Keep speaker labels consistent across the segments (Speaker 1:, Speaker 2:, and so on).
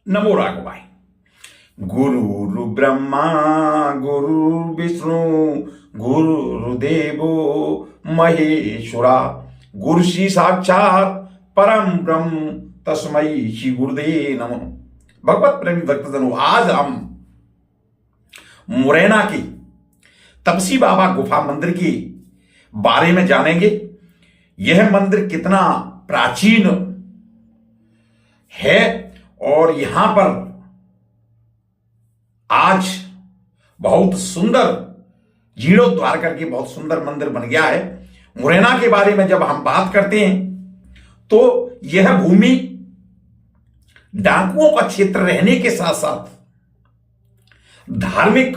Speaker 1: नमो राघवाय। गुरु ब्रह्मा गुरु विष्णु गुरुदेवो महेश्वरा, गुरु श्री साक्षात परम ब्रह्म तस्मै श्री गुरुदेव नमः। भगवत प्रेमी भक्तजनों, आज हम मुरैना की तपसी बाबा गुफा मंदिर के बारे में जानेंगे। यह मंदिर कितना प्राचीन है और यहां पर आज बहुत सुंदर जीर्णोद्धार करके बहुत सुंदर मंदिर बन गया है। मुरैना के बारे में जब हम बात करते हैं तो यह भूमि डाकुओं का क्षेत्र रहने के साथ साथ धार्मिक,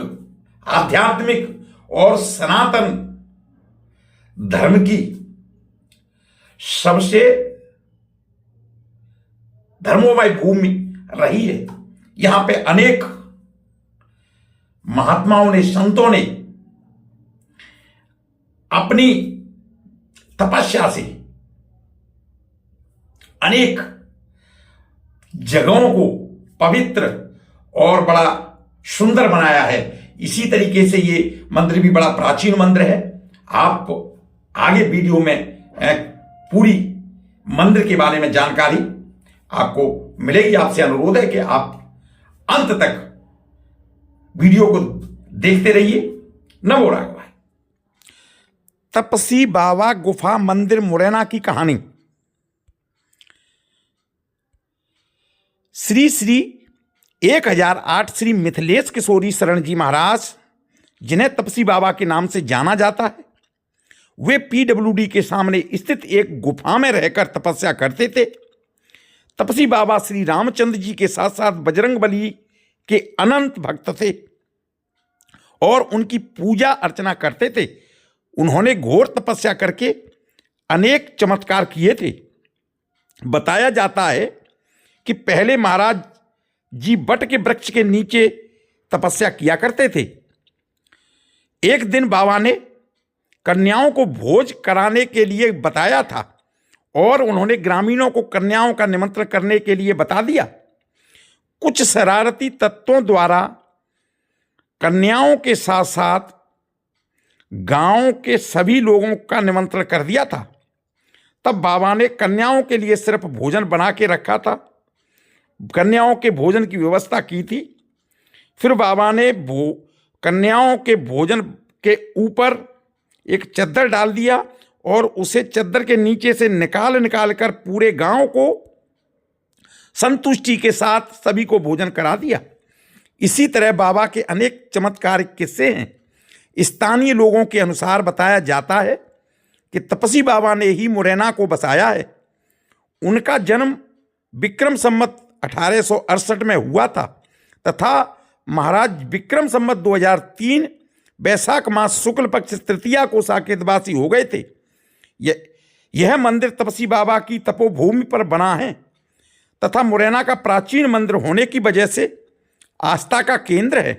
Speaker 1: आध्यात्मिक और सनातन धर्म की सबसे धर्मोमय भूमि रही है। यहां पे अनेक महात्माओं ने, संतों ने अपनी तपस्या से अनेक जगहों को पवित्र और बड़ा सुंदर बनाया है। इसी तरीके से ये मंदिर भी बड़ा प्राचीन मंदिर है। आप आगे वीडियो में पूरी मंदिर के बारे में जानकारी आपको मिलेगी। आपसे अनुरोध है कि आप अंत तक वीडियो को देखते रहिए। नमो राघवाय। तपसी बाबा गुफा मंदिर मुरैना की कहानी। श्री श्री 1008 श्री मिथिलेश किशोरी शरण जी महाराज, जिन्हें तपसी बाबा के नाम से जाना जाता है, वे पीडब्ल्यूडी के सामने स्थित एक गुफा में रहकर तपस्या करते थे। तपसी बाबा श्री रामचंद्र जी के साथ साथ बजरंगबली के अनंत भक्त थे और उनकी पूजा अर्चना करते थे। उन्होंने घोर तपस्या करके अनेक चमत्कार किए थे। बताया जाता है कि पहले महाराज जी बट के वृक्ष के नीचे तपस्या किया करते थे। एक दिन बाबा ने कन्याओं को भोज कराने के लिए बताया था और उन्होंने ग्रामीणों को कन्याओं का निमंत्रण करने के लिए बता दिया। कुछ शरारती तत्वों द्वारा कन्याओं के साथ साथ गांव के सभी लोगों का निमंत्रण कर दिया था। तब बाबा ने कन्याओं के लिए सिर्फ भोजन बना के रखा था, कन्याओं के भोजन की व्यवस्था की थी। फिर बाबा ने कन्याओं के भोजन के ऊपर एक चद्दर डाल दिया और उसे चद्दर के नीचे से निकाल कर पूरे गांव को संतुष्टि के साथ सभी को भोजन करा दिया। इसी तरह बाबा के अनेक चमत्कारिक किस्से हैं। स्थानीय लोगों के अनुसार बताया जाता है कि तपसी बाबा ने ही मुरैना को बसाया है। उनका जन्म विक्रम संवत 1868 में हुआ था तथा महाराज विक्रम संवत 2003 वैशाख मास शुक्ल पक्ष तृतीया को साकेतवासी हो गए थे। यह मंदिर तपसी बाबा की तपोभूमि पर बना है तथा मुरैना का प्राचीन मंदिर होने की वजह से आस्था का केंद्र है।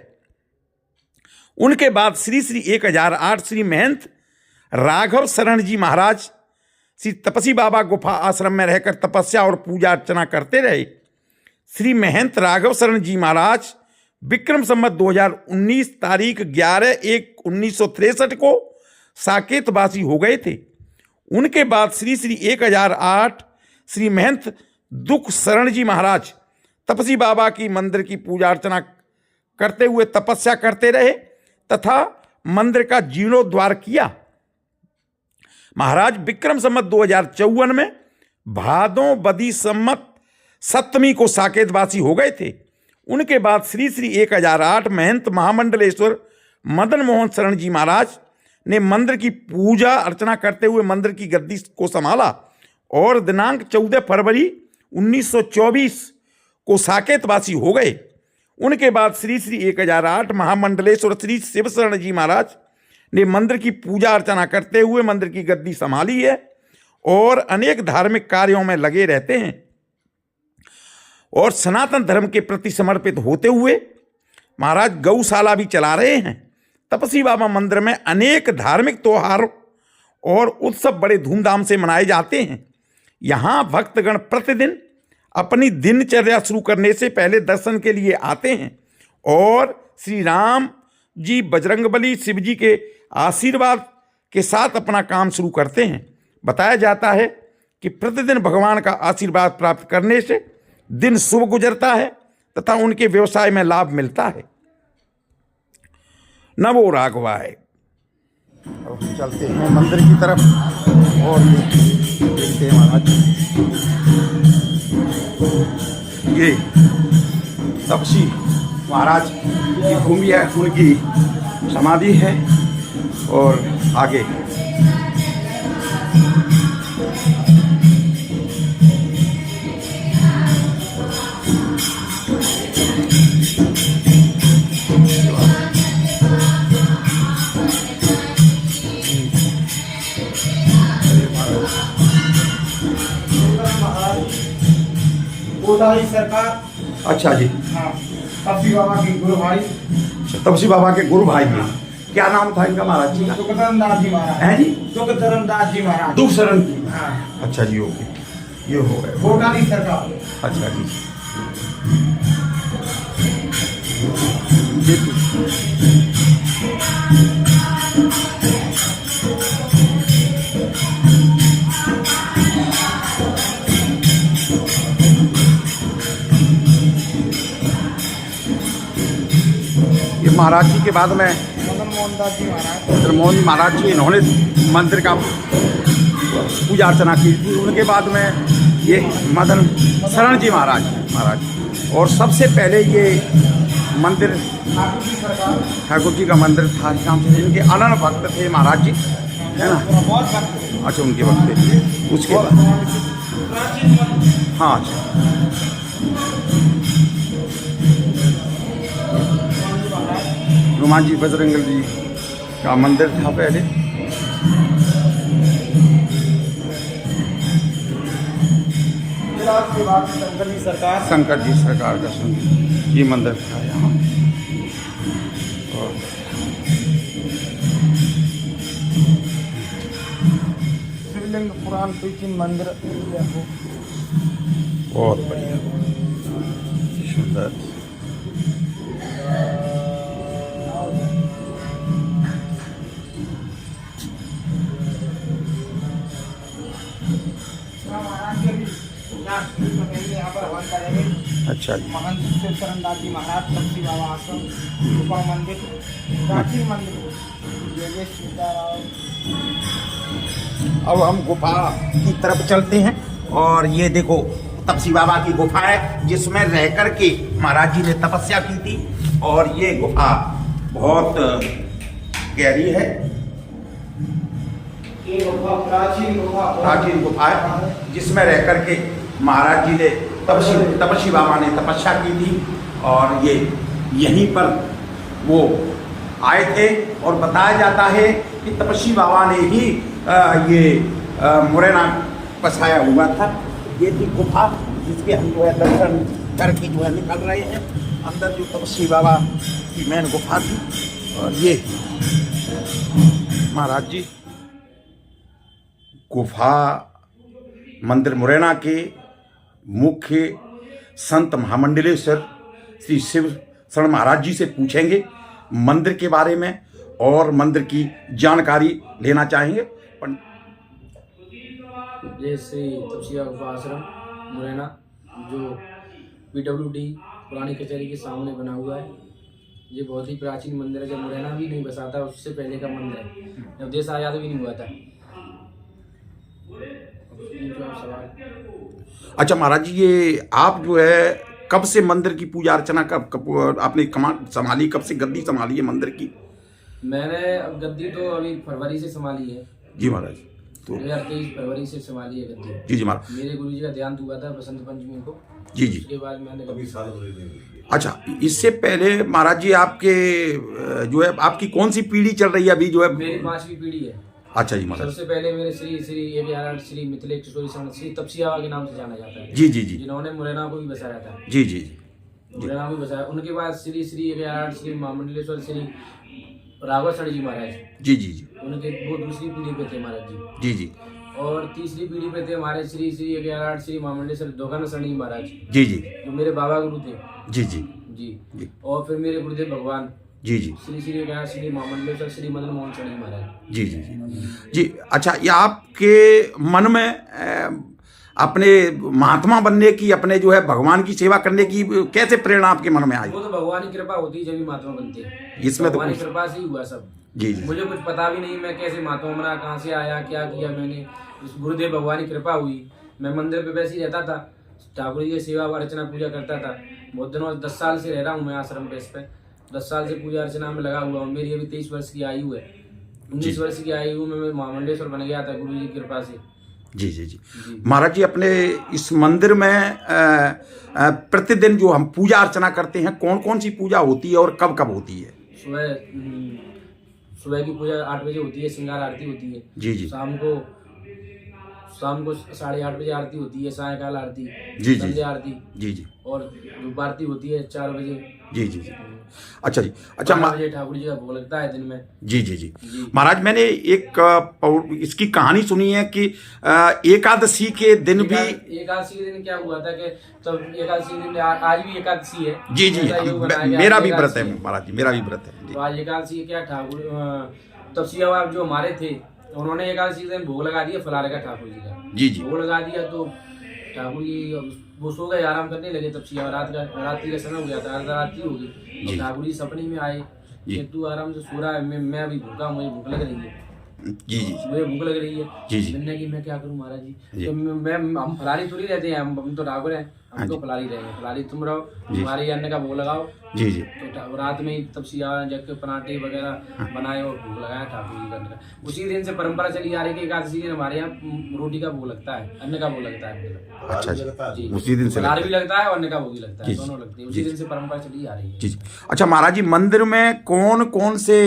Speaker 1: उनके बाद श्री श्री 1008 श्री महंत राघव शरण जी महाराज श्री तपसी बाबा गुफा आश्रम में रहकर तपस्या और पूजा अर्चना करते रहे। श्री महंत राघव शरण जी महाराज विक्रम संवत 2019 तारीख 11/1/1963 को साकेतवासी हो गए थे। उनके बाद श्री श्री 1008 श्री महंत दुख शरण जी महाराज तपसी बाबा की मंदिर की पूजा अर्चना करते हुए तपस्या करते रहे तथा मंदिर का जीर्णोद्धार किया। महाराज विक्रम संवत 2054 में भादों बदी संवत 7वीं को साकेतवासी हो गए थे। उनके बाद श्री श्री 1008 महंत महामंडलेश्वर मदन मोहन शरण जी महाराज ने मंदिर की पूजा अर्चना करते हुए मंदिर की गद्दी को संभाला और दिनांक 14 फरवरी 1924 को साकेतवासी हो गए। उनके बाद श्री श्री 1008 महामंडलेश्वर श्री शिव शरण जी महाराज ने मंदिर की पूजा अर्चना करते हुए मंदिर की गद्दी संभाली है और अनेक धार्मिक कार्यों में लगे रहते हैं और सनातन धर्म के प्रति समर्पित होते हुए महाराज गौशाला भी चला रहे हैं। तपसी बाबा मंदिर में अनेक धार्मिक त्योहार और उत्सव बड़े धूमधाम से मनाए जाते हैं। यहाँ भक्तगण प्रतिदिन अपनी दिनचर्या शुरू करने से पहले दर्शन के लिए आते हैं और श्री राम जी बजरंगबली शिव जी के आशीर्वाद के साथ अपना काम शुरू करते हैं। बताया जाता है कि प्रतिदिन भगवान का आशीर्वाद प्राप्त करने से दिन शुभ गुजरता है तथा उनके व्यवसाय में लाभ मिलता है। नमो राघवाय। अब हम चलते हैं मंदिर की तरफ और देखते हैं महाराज ये तपसी महाराज की भूमि है, उनकी समाधि है और आगे
Speaker 2: सरकार।
Speaker 1: अच्छा जी।
Speaker 2: हाँ, तपसी बाबा के गुरु भाई।
Speaker 1: तपसी बाबा के गुरु भाई हैं। क्या नाम था इनका महाराज जी का?
Speaker 2: दुखधरन दास जी महाराज।
Speaker 1: हैं जी?
Speaker 2: दुखधरन दास जी महाराज।
Speaker 1: दुख शरण की।
Speaker 2: हाँ।
Speaker 1: अच्छा जी, ओके, ये हो गए।
Speaker 2: कोटाली सरकार।
Speaker 1: अच्छा जी। ये महाराज जी के बाद में
Speaker 2: मदन मोहन दास जी महाराज।
Speaker 1: मदन मोहन महाराज जी, इन्होंने मंदिर का पूजा अर्चना की थी। उनके बाद में ये मदन शरण जी महाराज और सबसे पहले ये मंदिर
Speaker 2: ठाकुर जी सरकार।
Speaker 1: ठाकुर जी का मंदिर था। शाम से इनके अनन्य भक्त थे महाराज जी, है ना?
Speaker 2: बहुत भक्त।
Speaker 1: अच्छा, उनके भक्त थे। उसके बाद
Speaker 2: प्राचीन मंदिर।
Speaker 1: हाँ, अच्छा, हनुमान जी बजरंग जी का मंदिर था पहले।
Speaker 2: के बाद शंकर जी सरकार।
Speaker 1: शंकर जी सरकार का ये मंदिर था यहाँ। और
Speaker 2: शिवलिंग पुराण प्राचीन मंदिर।
Speaker 1: बहुत बढ़िया, सुंदर। अच्छा जी।
Speaker 2: महंत शिवशरण दास जी महाराज, तपसी बाबा आश्रम, रूपा मंदिर, प्राचीन मंदिर।
Speaker 1: अब हम गुफा की तरफ चलते हैं और ये देखो तपसी बाबा की गुफा है जिसमें रह कर के महाराज जी ने तपस्या की थी। और ये गुफा बहुत गहरी है,
Speaker 2: ये गुफा
Speaker 1: प्राचीन गुफा है जिसमें रह कर के महाराज जी ने तपसी बाबा ने तपस्या की थी। और ये यहीं पर वो आए थे और बताया जाता है कि तपसी बाबा ने ही ये मुरैना बसाया हुआ था। ये थी गुफा जिसके हम जो है दर्शन करके जो है निकल रहे हैं। अंदर जो तपसी बाबा की मेन गुफा थी। और ये महाराज जी गुफा मंदिर मुरैना के मुख्य संत महामंडलेश्वर श्री शिव शरण महाराज जी से पूछेंगे मंदिर के बारे में और मंदिर की जानकारी लेना चाहेंगे।
Speaker 3: ये श्री तपसी बाबा आश्रम मुरैना जो PWD पुरानी कचहरी के सामने बना हुआ है। ये बहुत ही प्राचीन मंदिर है। जब मुरैना भी नहीं बसा था उससे पहले का मंदिर है, जब देश आज़ाद भी नहीं हुआ था।
Speaker 1: अच्छा महाराज जी, ये आप जो है कब से मंदिर की पूजा अर्चना कब आपने संभाली, कब से गद्दी संभाली है मंदिर की?
Speaker 3: मैंने अब गद्दी तो अभी फरवरी से संभाली है
Speaker 1: जी महाराज। तो
Speaker 3: 2023 फरवरी से संभाली है गद्दी।
Speaker 1: जी जी महाराज।
Speaker 3: मेरे गुरु जी का देहांत हुआ था बसंत पंचमी को।
Speaker 1: जी जी।
Speaker 3: उसके बाद मैंने कभी
Speaker 1: अच्छा, इससे पहले महाराज जी आपके जो है आपकी कौन सी पीढ़ी चल रही है अभी जो है?
Speaker 3: मेरी 5वीं पीढ़ी है।
Speaker 1: अच्छा जी महाराज।
Speaker 3: सबसे पहले मेरे श्री मिथिलेश किशोरी शरण श्री तपसी बाबा के नाम से जाना जाता है।
Speaker 1: जी जी जी।
Speaker 3: जिन्होंने मुरैना को भी बसाया था।
Speaker 1: जी जी जी।
Speaker 3: मुरैना को भी बसाया। उनके बाद श्री महामंडलेश्वर श्री राघव शरण जी महाराज।
Speaker 1: जी जी जी।
Speaker 3: उनके वो दूसरी पीढ़ी पे थे महाराज जी।
Speaker 1: जी जी।
Speaker 3: और तीसरी पीढ़ी पे थे हमारे श्री श्री 11 श्री महामंडलेश्वर दोगन शनि महाराज,
Speaker 1: जी जी
Speaker 3: जो मेरे बाबा गुरु थे।
Speaker 1: जी जी
Speaker 3: जी
Speaker 1: जी
Speaker 3: और फिर मेरे गुरुदेव भगवान
Speaker 1: जी जी
Speaker 3: श्री श्री 11 श्री महामंडलेश्वर श्री मदन मोहन शनि महाराज।
Speaker 1: जी जी जी जी। अच्छा, ये आपके मन में अपने महात्मा बनने की, अपने जो है भगवान की सेवा करने की कैसे प्रेरणा आपके मन में आई?
Speaker 3: वो तो भगवान की कृपा होती है जब भी महात्मा बनते हैं,
Speaker 1: इसमें तो
Speaker 3: भगवान की कृपा से ही हुआ सब।
Speaker 1: जी जी
Speaker 3: मुझे कुछ पता भी नहीं मैं कैसे महात्मा बना, कहाँ से आया, क्या किया मैंने। उस गुरुदेव भगवान की कृपा हुई। मैं मंदिर पे वैसे ही रहता था, ठाकुर जी की सेवा अर्चना पूजा करता था बहुत दिनों। 10 साल से रह रहा हूँ मैं आश्रम पे। इस पे 10 साल से पूजा अर्चना में लगा हुआ हूँ। मेरी अभी 23 वर्ष की आयु है। 19 वर्ष की आयु में मैं महामंडलेश्वर बन गया था गुरु जी की कृपा से।
Speaker 1: जी जी जी। महाराज जी, अपने इस मंदिर में प्रतिदिन जो हम पूजा अर्चना करते हैं, कौन कौन सी पूजा होती है और कब कब होती है?
Speaker 3: सुबह की पूजा 8 बजे होती है, श्रृंगार आरती होती है।
Speaker 1: जी जी।
Speaker 3: शाम को 8:30 बजे आरती होती है, सायकाल आरती,
Speaker 1: जी जी,
Speaker 3: संध्या आरती।
Speaker 1: जी जी।
Speaker 3: और धूप आरती होती है 4 बजे।
Speaker 1: जी जी जी। अच्छा जी। अच्छा,
Speaker 3: 12 बजे ठाकुर जी का भोग लगता है दिन में।
Speaker 1: जी जी जी। महाराज, मैंने एक इसकी कहानी सुनी है कि एकादशी के दिन भी।
Speaker 3: एकादशी के दिन क्या हुआ था कि तब एकादशी के दिन, आज भी एकादशी है।
Speaker 1: जी जी, मेरा भी व्रत है महाराज जी, मेरा भी व्रत है।
Speaker 3: तो आज एकादशी क्या ठाकुर तपस्या बाबा जो हमारे थे, उन्होंने एकादशी के दिन भोग लगा दिया फलाहार का ठाकुर जी का।
Speaker 1: जी जी।
Speaker 3: भोग लगा दिया तो ठाकुर जी वो सो गए, आराम करने लगे। तब रात्रि का समय हो गया था, रात्रि हो गई। ठाकुर जी सपने में आए कि तू आराम से सो रहा है, मैं अभी भूखा, मुझे भूख लग रही है।
Speaker 1: जी जी,
Speaker 3: मुझे भूख लग रही है।
Speaker 1: जी जी।
Speaker 3: मैंने कि मैं क्या करूं महाराज जी, तो हम फलारी थोड़ी रहते हैं, हम तो ठाकुर हैं, हम तो फलारी रहेंगे। फलारी तुम रहो, तुम्हारे अन्न का भोग लगाओ।
Speaker 1: जी जी।
Speaker 3: तो रात में ही तब जग पराठे वगैरह बनाए और भोग लगाया ठाकुर जी का अन्न का। उसी दिन से परंपरा चली आ रही है कि एकादशी दिन हमारे यहाँ रोटी का भोग लगता है, अन्न का भोग लगता है।
Speaker 1: अच्छा जी, उसी दिन से
Speaker 3: फलाहार भी लगता है और अन्न का भोग भी लगता है, दोनों लगते हैं। उसी दिन से परंपरा चली आ रही है।
Speaker 1: जी जी। अच्छा महाराज जी, मंदिर में कौन कौन से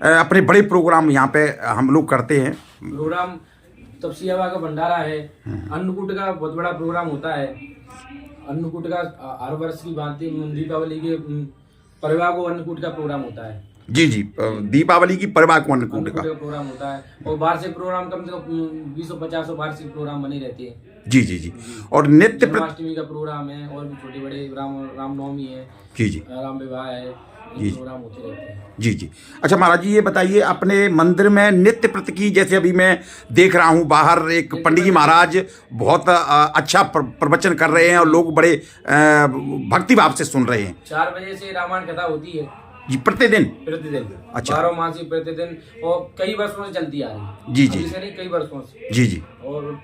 Speaker 1: अपने बड़े प्रोग्राम यहाँ पे हम लोग करते हैं?
Speaker 3: प्रोग्राम तपस्या बाबा का भंडारा है, अन्नकूट का बहुत बड़ा प्रोग्राम होता है। अन्नकूट का हर वर्ष की भांति दीपावली के परिवार को अन्नकूट का प्रोग्राम होता है।
Speaker 1: जी जी, दीपावली की परिवार को अन्नकूट का
Speaker 3: प्रोग्राम होता है। और वार्षिक प्रोग्राम कम से कम 250 वार्षिक प्रोग्राम बने रहते हैं।
Speaker 1: जी जी जी। और नित्य
Speaker 3: जन्माष्टमी का प्रोग्राम है, और भी छोटे बड़े रामनवमी है।
Speaker 1: जी जी।
Speaker 3: राम विवाह है, प्रोग्राम होते रहते हैं। जी
Speaker 1: जी। अच्छा महाराज जी, ये बताइए, अपने मंदिर में नित्य प्रति की, जैसे अभी मैं देख रहा हूँ बाहर एक पंडित जी महाराज बहुत अच्छा प्रवचन कर रहे हैं और लोग बड़े भक्ति भाव से सुन रहे हैं।
Speaker 3: 4 बजे से रामायण कथा होती है
Speaker 1: जी, प्रतिदिन?
Speaker 3: अच्छा, 12 मासी प्रतिदिन, और कई वर्षों से चलती आ रही है।
Speaker 1: जी जी।
Speaker 3: नहीं, कई वर्षों से।
Speaker 1: जी जी।
Speaker 3: और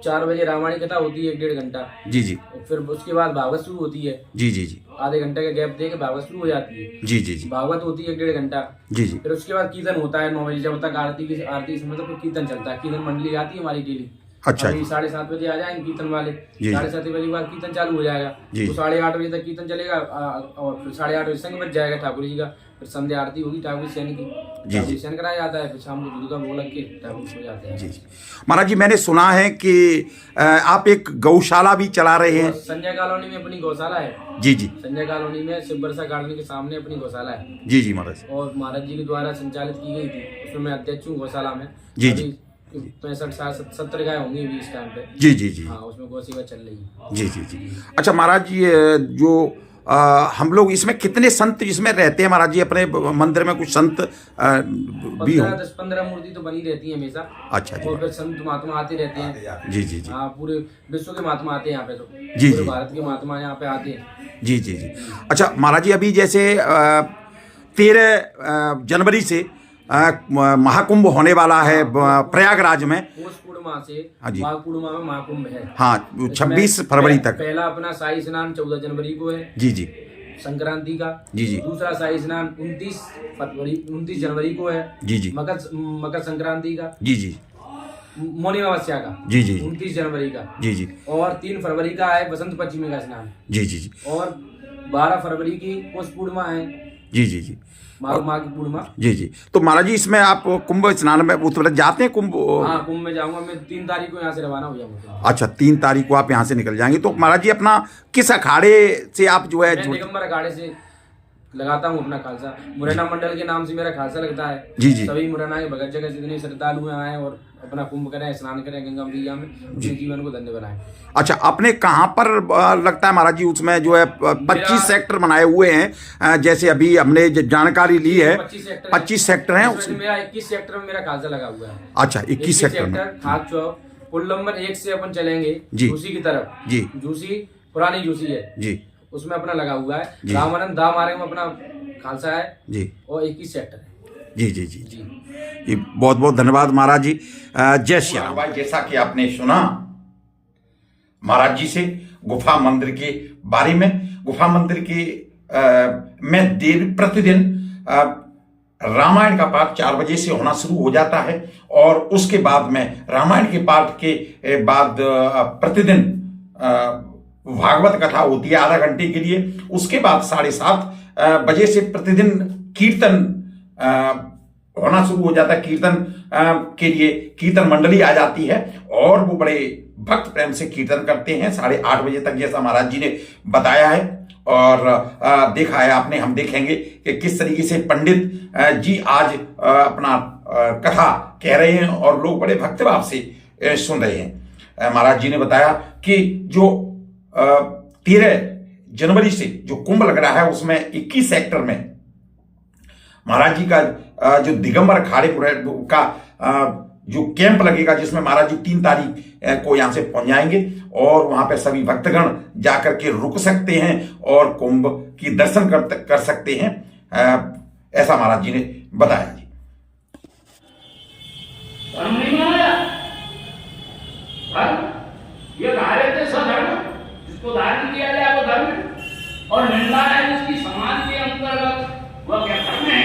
Speaker 3: 4 बजे रामायण कथा होती है 1.5 घंटा।
Speaker 1: जी जी।
Speaker 3: फिर उसके बाद भागवत शुरू होती है।
Speaker 1: जी जी जी।
Speaker 3: आधे घंटे का गैप दे के भागवत शुरू हो जाती है।
Speaker 1: जी जी जी।
Speaker 3: भागवत होती है 1.5 घंटा। जी जी। फिर उसके बाद कीर्तन होता है 9 बजे, जब तक आरती समय तक कीर्तन चलता है। कीर्तन मंडली आती है हमारी डेली।
Speaker 1: अच्छा।
Speaker 3: 7:30 बजे आ जाएंगे कीर्तन वाले। 7:30 बजे बाद कीर्तन चालू हो जाएगा। तो 8:30 बजे तक कीर्तन चलेगा, और फिर 8:30 बजे संग बज जाएगा ठाकुर जी का। फिर संध्या आरती होगी ठाकुर सैन की, ठाकुर सैन कराया जाता है। फिर शाम को दूध का भोग लग के ठाकुर सो जाते हैं। जी जी।
Speaker 1: महाराज जी, मैंने सुना है कि आप एक गौशाला भी चला रहे हैं।
Speaker 3: संजय कॉलोनी में अपनी गौशाला है। जी जी। संजय कॉलोनी में शिव वर्षा गार्डन के सामने अपनी गौशाला है। जी जी महाराज। और महाराज जी के द्वारा संचालित की गई थी, उसमें मैं अध्यक्ष हूँ गौशाला में। जी जी। 65-70 गाय होंगी अभी इस टाइम पे। जी जी जी। हाँ, उसमें गौ सेवा चल रही है। जी जी जी।
Speaker 1: अच्छा महाराज जी, जो हम लोग इसमें कितने संत इसमें रहते हैं महाराज जी? अपने मंदिर में कुछ संत भी हो?
Speaker 3: 10-15 मूर्ति तो बनी रहती है हमेशा। अच्छा जी। और फिर संत महात्मा आते रहते हैं। जी जी जी। हाँ, पूरे विश्व के महात्मा आते हैं यहाँ पे। तो जी जी, भारत के महात्मा यहाँ पे आते हैं। जी जी जी। अच्छा महाराज जी, अभी जैसे 13 जनवरी से महाकुंभ होने वाला है प्रयागराज में। पूर्णिमा से माघ पूर्णिमा में महाकुंभ है। हाँ, 26 फरवरी तक। पहला अपना शाही स्नान 14 जनवरी को है। जी जी। संक्रांति का। जी जी। दूसरा शाही स्नान 29 जनवरी को है। जी जी। मकर संक्रांति का। जी जी। मौनी अमावस्या का। जी जी। 29 जनवरी का। जी जी। और 3 फरवरी का है बसंत पंचमी का स्नान। जी जी जी। और 12 फरवरी की पौष पूर्णिमा है। जी जी जी। माघ की पूर्णिमा। जी जी। तो महाराज जी, इसमें आप कुंभ स्नान में उतर जाते हैं? कुंभ? हाँ, कुंभ में जाऊंगा मैं। 3 तारीख को यहाँ से रवाना हो जाऊंगा। अच्छा, 3 तारीख को आप यहाँ से निकल जाएंगे। तो महाराज जी, अपना किस अखाड़े से आप जो है? दिगंबर अखाड़े से लगाता हूँ अपना खालसा। मुरैना मंडल के नाम से मेरा खालसा लगता है। जी जी। सभी मुरैना के भगत जगह जितने श्रद्धालु आए और अपना कुंभ करें, स्नान करें गंगा मैया में, अपने जीवन को धन्य बनाएं।
Speaker 1: अच्छा, आपने कहाँ पर लगता है महाराज जी उसमें जो है 25 सेक्टर बनाए हुए हैं, जैसे अभी हमने जो जानकारी ली है 25 सेक्टर हैं,
Speaker 3: उसमें मेरा 21 सेक्टर में मेरा खालसा लगा हुआ है।
Speaker 1: अच्छा, 21 सेक्टर में
Speaker 3: खाक चौक पुल नंबर 1 से अपन चलेंगे
Speaker 1: जी,
Speaker 3: झूसी की तरफ
Speaker 1: जी,
Speaker 3: झूसी पुरानी झूसी है जी, उसमें अपना लगा हुआ है। रामानंद दा मार्ग में अपना खालसा है जी, और 21 सेक्टर है जी जी जी जी जी।
Speaker 1: बहुत बहुत धन्यवाद महाराज जी। जय श्री राम। जैसा कि आपने सुना महाराज जी से गुफा मंदिर के बारे में, गुफा मंदिर के में प्रतिदिन रामायण का पाठ 4 बजे से होना शुरू हो जाता है, और उसके बाद में रामायण के पाठ के बाद प्रतिदिन भागवत कथा होती है आधा घंटे के लिए। उसके बाद 7:30 बजे से प्रतिदिन कीर्तन होना शुरू हो जाता है। कीर्तन के लिए कीर्तन मंडली आ जाती है और वो बड़े भक्त प्रेम से कीर्तन करते हैं 8:30 बजे तक, जैसा महाराज जी ने बताया है और देखा है आपने। हम देखेंगे कि किस तरीके से पंडित जी आज अपना कथा कह रहे हैं और लोग बड़े भक्तिभाव से सुन रहे हैं। महाराज जी ने बताया कि जो 13 जनवरी से जो कुंभ लग रहा है उसमें 21 सेक्टर में महाराज जी का जो दिगंबर अखाड़े का जो कैंप लगेगा, जिसमें महाराज जी 3 तारीख को यहां से पहुंच जाएंगे और वहां पे सभी भक्तगण जाकर के रुक सकते हैं और कुंभ की दर्शन कर सकते हैं, ऐसा महाराज जी ने बताया जी।
Speaker 4: ये धारे थे सधर्म, जिसको धारण किया जाए वो धर्म, और निंदा है जिसकी समाज के अंतर्गत वह क्या धर्म है,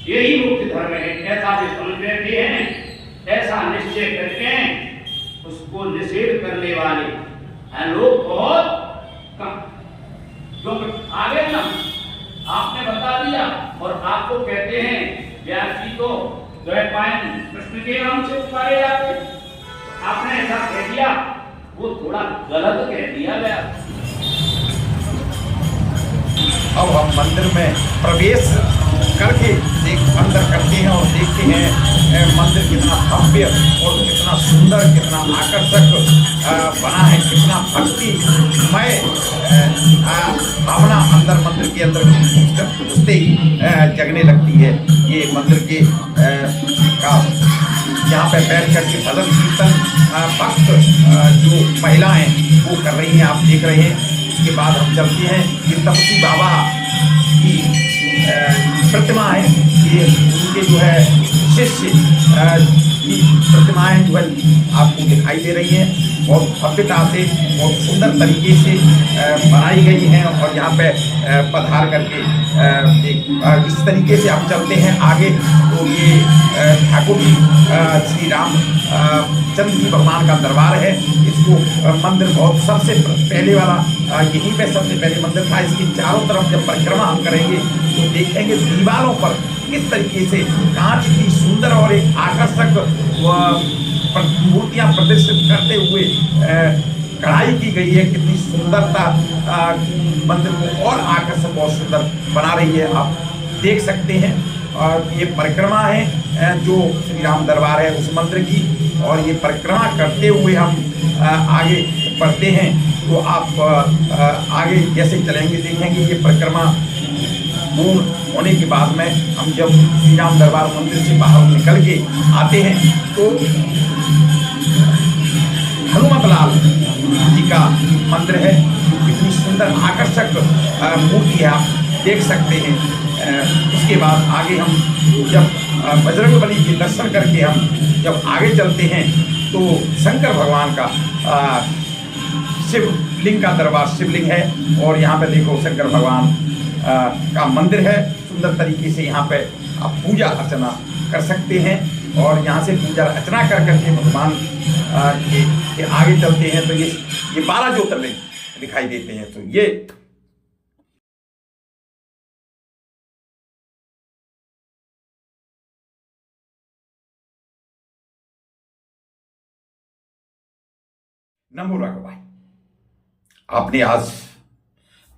Speaker 4: यही मुख्य धर्म है। ऐसा भी समझ बैठे हैं, ऐसा निश्चय करके उसको निषेध करने वाले लोग बहुत कम। जो आगे ना आपने बता दिया और आपको कहते हैं व्यास जी को द्वैपायन कृष्ण के नाम से पुकारे जाते, आपने ऐसा कह दिया, वो थोड़ा गलत कह दिया गया।
Speaker 1: अब हम मंदिर में प्रवेश करके अंदर करते हैं और देखते हैं मंदिर कितना भव्य और कितना सुंदर, कितना आकर्षक बना है, कितना भक्तिमय भावना अंदर मंदिर के अंदर घुसते ही जगने लगती है। ये मंदिर के का यहाँ पे बैठ करके भजन कीर्तन भक्त जो महिलाएं वो कर रही हैं, आप देख रहे हैं। उसके बाद हम चलते हैं, ये तपसी बाबा की प्रतिमा है, ये उनके जो है शिष्य की प्रतिमाएं जो है आपको दिखाई दे रही हैं, बहुत भव्यता से बहुत सुंदर तरीके से बनाई गई हैं और यहाँ पे पधार करके इस तरीके से हम चलते हैं आगे। तो ये ठाकुर जी श्री राम चंद्र जी भगवान का दरबार है। इसको मंदिर बहुत सबसे पहले वाला यहीं पे सबसे पहले मंदिर था। इसकी चारों तरफ जब परिक्रमा हम करेंगे तो देखेंगे दीवारों पर किस तरीके से कांच की सुंदर और एक आकर्षक मूर्तियां प्रदर्शित करते हुए कढ़ाई की गई है। कितनी सुंदरता मंदिर को और आकर्षक और सुंदर बना रही है, आप देख सकते हैं। और ये परिक्रमा है जो श्री राम दरबार है उस मंदिर की, और ये परिक्रमा करते हुए हम आगे बढ़ते हैं। तो आप आगे जैसे चलेंगे देखेंगे ये परिक्रमा पूर्ण होने के बाद में हम जब श्री राम दरबार मंदिर से बाहर निकल के आते हैं तो हनुमतलाल जी का मंदिर है। कितनी सुंदर आकर्षक मूर्ति है, आप देख सकते हैं। उसके बाद आगे हम जब बजरंगबली के दर्शन करके हम जब आगे चलते हैं तो शंकर भगवान का शिवलिंग का दरबार शिवलिंग है, और यहाँ पे देखो शंकर भगवान का मंदिर है। सुंदर तरीके से यहाँ पे आप पूजा अर्चना कर सकते हैं, और यहाँ से पूजा अर्चना कर करके भगवान के आगे चलते हैं तो ये 12 ज्योतिर्लिंग दिखाई देते हैं। तो ये नमो राघव भाई, आपने आज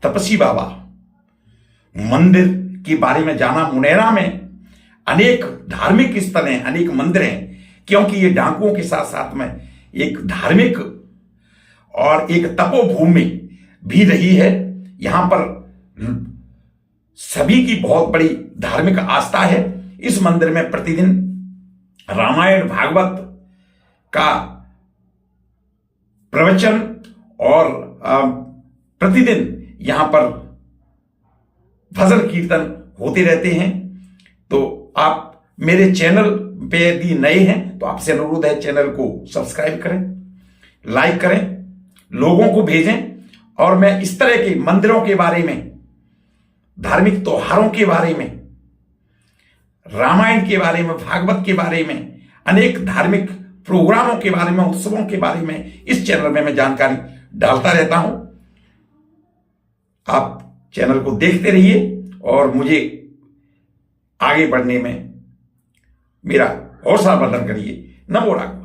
Speaker 1: तपसी बाबा मंदिर के बारे में जाना। मुनेरा में अनेक धार्मिक स्थल हैं, अनेक मंदिर हैं, क्योंकि ये डाकुओं के साथ साथ में एक धार्मिक और एक तपोभूमि भी रही है। यहां पर सभी की बहुत बड़ी धार्मिक आस्था है। इस मंदिर में प्रतिदिन रामायण भागवत का प्रवचन और प्रतिदिन यहां पर भजन कीर्तन होते रहते हैं। तो आप मेरे चैनल पे यदि नए हैं तो आपसे अनुरोध है, चैनल को सब्सक्राइब करें, लाइक करें, लोगों को भेजें। और मैं इस तरह के मंदिरों के बारे में, धार्मिक त्योहारों के बारे में, रामायण के बारे में, भागवत के बारे में, अनेक धार्मिक प्रोग्रामों के बारे में, उत्सवों के बारे में इस चैनल में मैं जानकारी डालता रहता हूं। आप चैनल को देखते रहिए और मुझे आगे बढ़ने में मेरा हौसला वर्धन करिए। नमो राम।